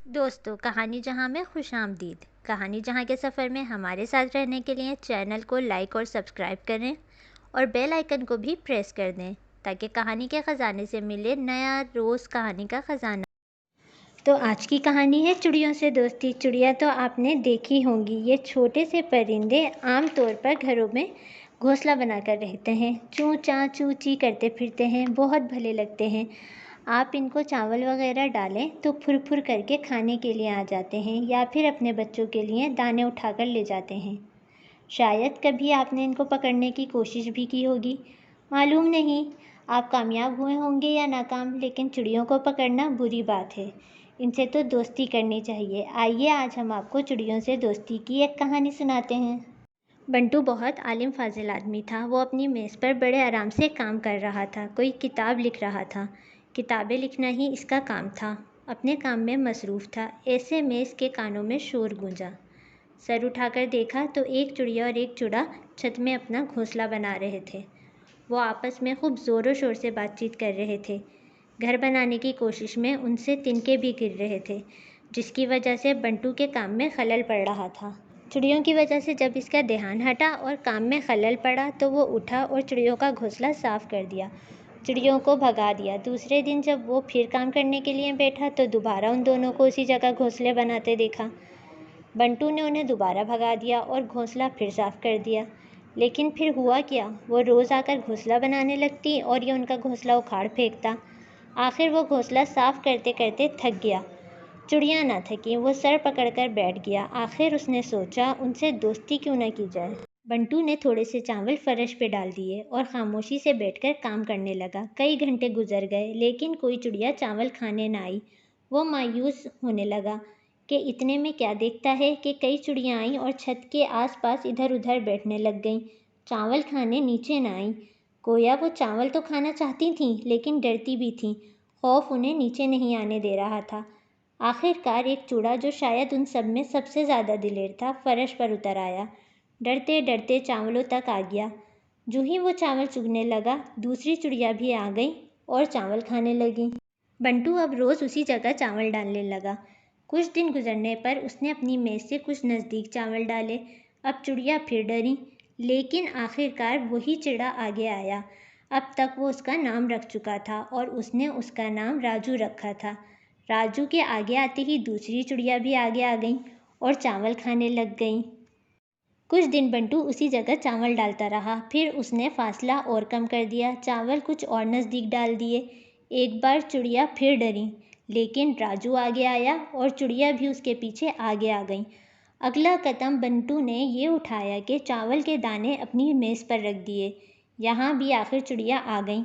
دوستو کہانی جہاں میں خوش آمدید۔ کہانی جہاں کے سفر میں ہمارے ساتھ رہنے کے لیے چینل کو لائک اور سبسکرائب کریں اور بیل آئیکن کو بھی پریس کر دیں تاکہ کہانی کے خزانے سے ملے نیا روز کہانی کا خزانہ۔ تو آج کی کہانی ہے چڑیوں سے دوستی۔ چڑیا تو آپ نے دیکھی ہوں گی، یہ چھوٹے سے پرندے عام طور پر گھروں میں گھونسلہ بنا کر رہتے ہیں، چوں چاں چوں چی کرتے پھرتے ہیں، بہت بھلے لگتے ہیں۔ آپ ان کو چاول وغیرہ ڈالیں تو پھر پھر کر کے کھانے کے لیے آ جاتے ہیں یا پھر اپنے بچوں کے لیے دانے اٹھا کر لے جاتے ہیں۔ شاید کبھی آپ نے ان کو پکڑنے کی کوشش بھی کی ہوگی، معلوم نہیں آپ کامیاب ہوئے ہوں گے یا ناکام، لیکن چڑیوں کو پکڑنا بری بات ہے، ان سے تو دوستی کرنی چاہیے۔ آئیے آج ہم آپ کو چڑیوں سے دوستی کی ایک کہانی سناتے ہیں۔ بنٹو بہت عالم فاضل آدمی تھا۔ وہ اپنی میز پر بڑے آرام سے کام کر رہا تھا، کوئی کتاب لکھ رہا تھا۔ کتابیں لکھنا ہی اس کا کام تھا، اپنے کام میں مصروف تھا۔ ایسے میں اس کے کانوں میں شور گونجا۔ سر اٹھا کر دیکھا تو ایک چڑیا اور ایک چڑا چھت میں اپنا گھونسلہ بنا رہے تھے۔ وہ آپس میں خوب زور و شور سے بات چیت کر رہے تھے۔ گھر بنانے کی کوشش میں ان سے تنکے بھی گر رہے تھے، جس کی وجہ سے بنٹو کے کام میں خلل پڑ رہا تھا۔ چڑیوں کی وجہ سے جب اس کا دھیان ہٹا اور کام میں خلل پڑا تو وہ اٹھا اور چڑیوں کا گھونسلہ صاف کر دیا، چڑیوں کو بھگا دیا۔ دوسرے دن جب وہ پھر کام کرنے کے لیے بیٹھا تو دوبارہ ان دونوں کو اسی جگہ گھونسلے بناتے دیکھا۔ بنٹو نے انہیں دوبارہ بھگا دیا اور گھونسلہ پھر صاف کر دیا، لیکن پھر ہوا کیا، وہ روز آ کر گھونسلہ بنانے لگتی اور یہ ان کا گھونسلہ اکھاڑ پھینکتا۔ آخر وہ گھونسلہ صاف کرتے کرتے تھک گیا۔ چڑیا نہ تھکی، وہ سر پکڑ کر بیٹھ گیا۔ آخر اس نے سوچا ان سے دوستی کیوں نہ کی جائے۔ بنٹو نے تھوڑے سے چاول فرش پہ ڈال دیے اور خاموشی سے بیٹھ کر کام کرنے لگا۔ کئی گھنٹے گزر گئے لیکن کوئی چڑیا چاول کھانے نہ آئی۔ وہ مایوس ہونے لگا کہ اتنے میں کیا دیکھتا ہے کہ کئی چڑیاں آئیں اور چھت کے آس پاس ادھر ادھر بیٹھنے لگ گئیں، چاول کھانے نیچے نہ آئیں۔ گویا وہ چاول تو کھانا چاہتی تھیں لیکن ڈرتی بھی تھیں، خوف انہیں نیچے نہیں آنے دے رہا تھا۔ آخر کار ایک چوڑا جو شاید ان سب میں سب سے زیادہ دلیر تھا فرش پر اتر آیا، ڈرتے ڈرتے چاولوں تک آ گیا۔ جو ہی وہ چاول چگنے لگا دوسری چڑیا بھی آ گئیں اور چاول کھانے لگیں۔ بنٹو اب روز اسی جگہ چاول ڈالنے لگا۔ کچھ دن گزرنے پر اس نے اپنی میز سے کچھ نزدیک چاول ڈالے۔ اب چڑیا پھر ڈریں لیکن آخر کار وہی چڑا آگے آیا۔ اب تک وہ اس کا نام رکھ چکا تھا اور اس نے اس کا نام راجو رکھا تھا۔ راجو کے آگے آتے ہی دوسری چڑیا بھی آگے آ گئیں اور چاول کھانے لگ گئیں۔ کچھ دن بنٹو اسی جگہ چاول ڈالتا رہا، پھر اس نے فاصلہ اور کم کر دیا، چاول کچھ اور نزدیک ڈال دیے۔ ایک بار چڑیا پھر ڈریں لیکن راجو آگے آیا اور چڑیا بھی اس کے پیچھے آگے آ گئیں۔ اگلا قدم بنٹو نے یہ اٹھایا کہ چاول کے دانے اپنی میز پر رکھ دیے، یہاں بھی آخر چڑیا آ گئیں۔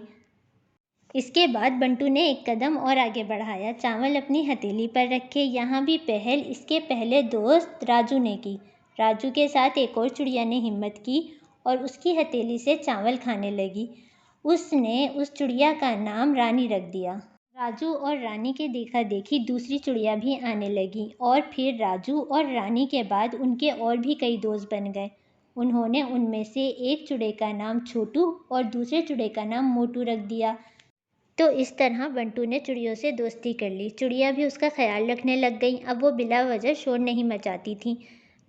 اس کے بعد بنٹو نے ایک قدم اور آگے بڑھایا، چاول اپنی ہتھیلی پر رکھے، یہاں بھی پہل اس کے پہلے دوست راجو نے کی۔ راجو کے ساتھ ایک اور چڑیا نے ہمت کی اور اس کی ہتھیلی سے چاول کھانے لگی۔ اس نے اس چڑیا کا نام رانی رکھ دیا۔ راجو اور رانی کے دیکھا دیکھی دوسری چڑیا بھی آنے لگیں اور پھر راجو اور رانی کے بعد ان کے اور بھی کئی دوست بن گئے۔ انہوں نے ان میں سے ایک چڑے کا نام چھوٹو اور دوسرے چڑے کا نام موٹو رکھ دیا۔ تو اس طرح بنٹو نے چڑیوں سے دوستی کر لی، چڑیا بھی اس کا خیال رکھنے لگ گئیں۔ اب وہ بلا وجہ شور نہیں مچاتی تھیں،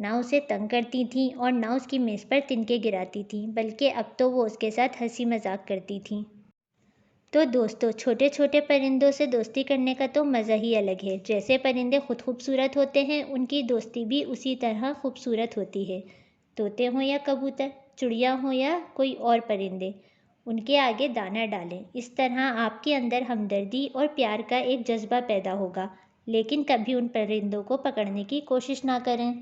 نہ اسے تنگ کرتی تھیں اور نہ اس کی میز پر تنکے گراتی تھیں، بلکہ اب تو وہ اس کے ساتھ ہنسی مذاق کرتی تھیں۔ تو دوستو چھوٹے چھوٹے پرندوں سے دوستی کرنے کا تو مزہ ہی الگ ہے۔ جیسے پرندے خود خوبصورت ہوتے ہیں ان کی دوستی بھی اسی طرح خوبصورت ہوتی ہے۔ طوطے ہوں یا کبوتر، چڑیا ہوں یا کوئی اور پرندے، ان کے آگے دانا ڈالیں، اس طرح آپ کے اندر ہمدردی اور پیار کا ایک جذبہ پیدا ہوگا، لیکن کبھی ان پرندوں کو پکڑنے کی کوشش نہ کریں۔